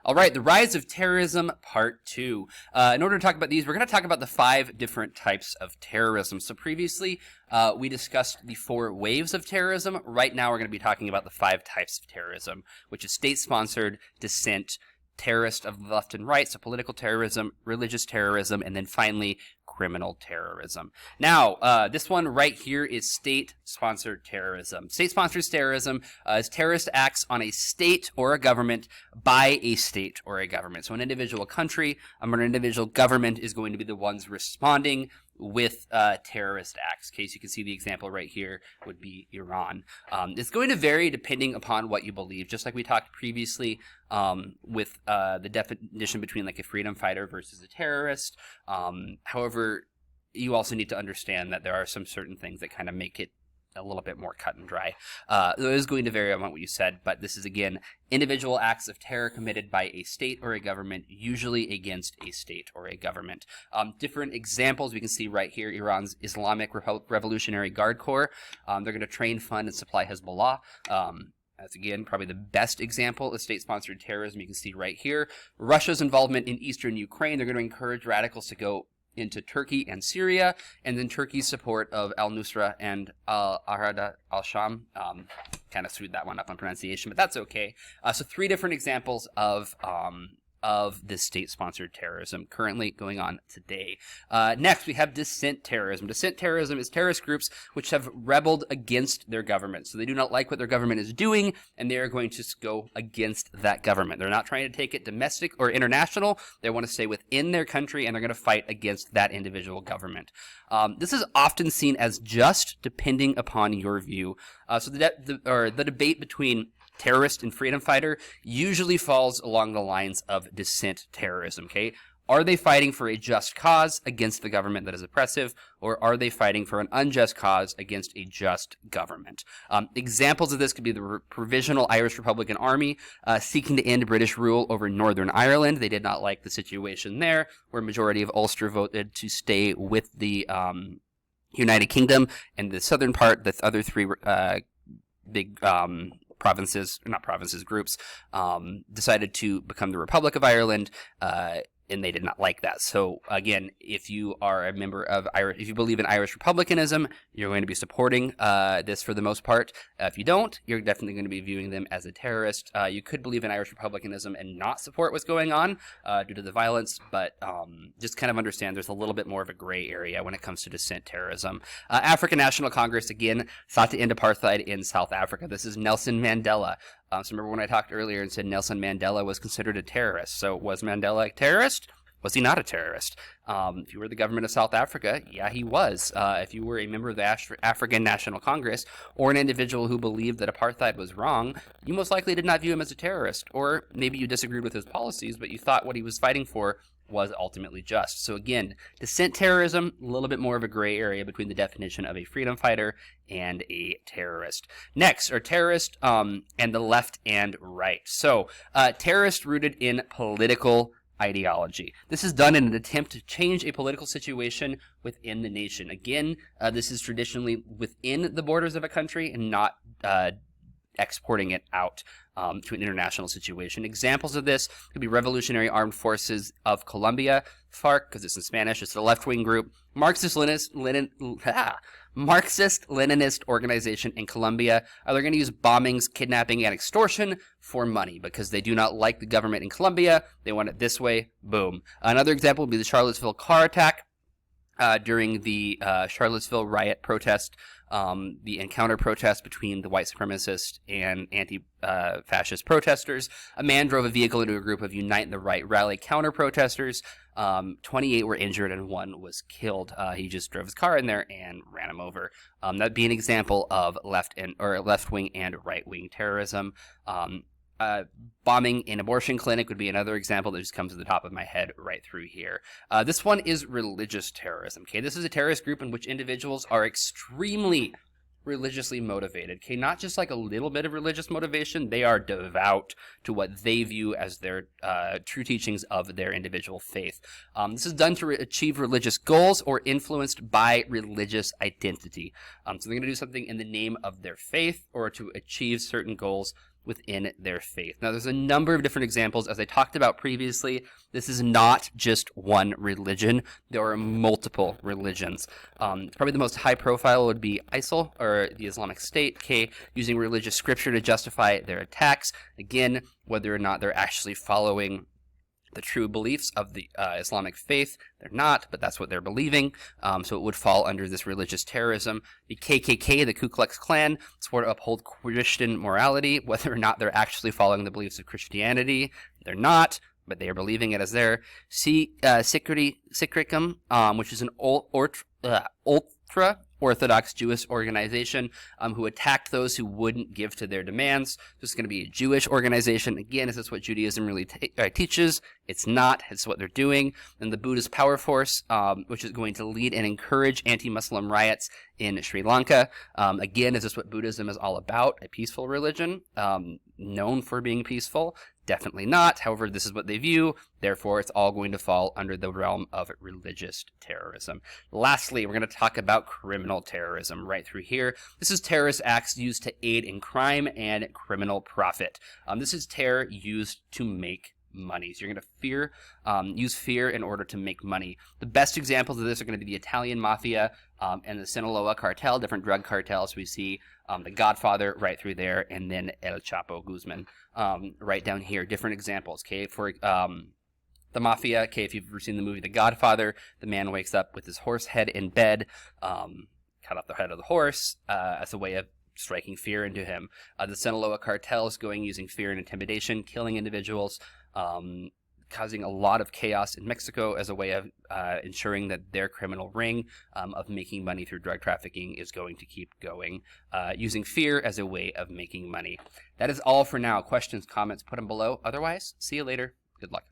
All right, the Rise of Terrorism, Part 2. In order to talk about these, we're going to talk about the 5 different types of terrorism. So previously, we discussed the 4 waves of terrorism. Right now, we're going to be talking about the 5 types of terrorism, which is state-sponsored, dissent, terrorist of the left and right, so political terrorism, religious terrorism, and then finally, criminal terrorism. Now, this one right here is state-sponsored terrorism. State-sponsored terrorism is terrorist acts on a state or a government by a state or a government. So an individual country or an individual government is going to be the ones responding with terrorist acts. Okay, so you can see the example right here would be Iran. It's going to vary depending upon what you believe, just like we talked previously with the definition between like a freedom fighter versus a terrorist. However, you also need to understand that there are some certain things that kind of make it a little bit more cut and dry. It is going to vary on what you said, but this is, again, individual acts of terror committed by a state or a government, usually against a state or a government. Different examples we can see right here: Iran's Islamic Revolutionary Guard Corps. They're going to train, fund, and supply Hezbollah. That's, again, probably the best example of state-sponsored terrorism you can see right here. Russia's involvement in eastern Ukraine. They're going to encourage radicals to go into Turkey and Syria, and then Turkey's support of al-Nusra and al-Arada al-Sham. Kind of screwed that one up on pronunciation, but that's okay. So 3 different examples of this state-sponsored terrorism currently going on today. Next, we have dissent terrorism. Dissent terrorism is terrorist groups which have rebelled against their government. So they do not like what their government is doing, and they are going to go against that government. They're not trying to take it domestic or international. They want to stay within their country, and they're going to fight against that individual government. This is often seen as just, depending upon your view. So the debate between terrorist and freedom fighter usually falls along the lines of dissent terrorism, okay? Are they fighting for a just cause against the government that is oppressive, or are they fighting for an unjust cause against a just government? Examples of this could be the Provisional Irish Republican Army seeking to end British rule over Northern Ireland. They did not like the situation there, where a majority of Ulster voted to stay with the United Kingdom, and the southern part, the other 3 big groups decided to become the Republic of Ireland, and they did not like that. So again, if you are a member of if you believe in Irish republicanism, you're going to be supporting this for the most part. If you don't, you're definitely going to be viewing them as a terrorist. You could believe in Irish republicanism and not support what's going on due to the violence, but just kind of understand there's a little bit more of a gray area when it comes to dissent terrorism. African National Congress, again, sought to end apartheid in South Africa. This is Nelson Mandela. So remember when I talked earlier and said Nelson Mandela was considered a terrorist. So was Mandela a terrorist? Was he not a terrorist? If you were the government of South Africa, yeah, he was. If you were a member of the African National Congress, or an individual who believed that apartheid was wrong, you most likely did not view him as a terrorist. Or maybe you disagreed with his policies, but you thought what he was fighting for was ultimately just. So again, dissent terrorism, a little bit more of a gray area between the definition of a freedom fighter and a terrorist. Next are terrorist and the left and right. So terrorist rooted in political ideology. This is done in an attempt to change a political situation within the nation. Again, this is traditionally within the borders of a country and not exporting it out to an international situation. Examples of this could be Revolutionary Armed Forces of Colombia, FARC, because it's in Spanish. It's a left-wing group. Marxist-Leninist organization in Colombia. They're going to use bombings, kidnapping, and extortion for money because they do not like the government in Colombia. They want it this way. Boom. Another example would be the Charlottesville car attack. During the Charlottesville riot protest, the encounter protest between the white supremacist and anti-fascist protesters, a man drove a vehicle into a group of Unite the Right rally counter-protesters. 28 were injured and 1 was killed. He just drove his car in there and ran him over. That'd be an example of left-wing and right-wing terrorism. Bombing an abortion clinic would be another example that just comes to the top of my head right through here. This one is religious terrorism. Okay, this is a terrorist group in which individuals are extremely religiously motivated. Okay, not just like a little bit of religious motivation. They are devout to what they view as their true teachings of their individual faith. This is done to achieve religious goals or influenced by religious identity. So they're going to do something in the name of their faith or to achieve certain goals within their faith. Now, there's a number of different examples. As I talked about previously, this is not just one religion. There are multiple religions. Probably the most high profile would be ISIL, or the Islamic State, using religious scripture to justify their attacks. Again, whether or not they're actually following the true beliefs of the Islamic faith. They're not, but that's what they're believing. So it would fall under this religious terrorism. The KKK, the Ku Klux Klan, support to uphold Christian morality, whether or not they're actually following the beliefs of Christianity. They're not, but they are believing it as their. Sikhism, which is an ultra-Orthodox Jewish organization who attacked those who wouldn't give to their demands. This is going to be a Jewish organization. Again, is this what Judaism really teaches? It's not. It's what they're doing. And the Buddhist Power Force, which is going to lead and encourage anti-Muslim riots in Sri Lanka. Again, is this what Buddhism is all about? A peaceful religion, known for being peaceful? Definitely not. However, this is what they view. Therefore, it's all going to fall under the realm of religious terrorism. Lastly, we're going to talk about criminal terrorism right through here. This is terrorist acts used to aid in crime and criminal profit. This is terror used to make money. So you're going to use fear in order to make money. The best examples of this are going to be the Italian mafia and the Sinaloa cartel, different drug cartels. We see the Godfather right through there, and then El Chapo Guzman right down here. Different examples. For the mafia, if you've ever seen the movie The Godfather, the man wakes up with his horse head in bed, cut off the head of the horse as a way of striking fear into him. The Sinaloa cartel is using fear and intimidation, killing individuals, causing a lot of chaos in Mexico as a way of ensuring that their criminal ring of making money through drug trafficking is going to keep going, using fear as a way of making money. That is all for now. Questions, comments, put them below. Otherwise, see you later. Good luck.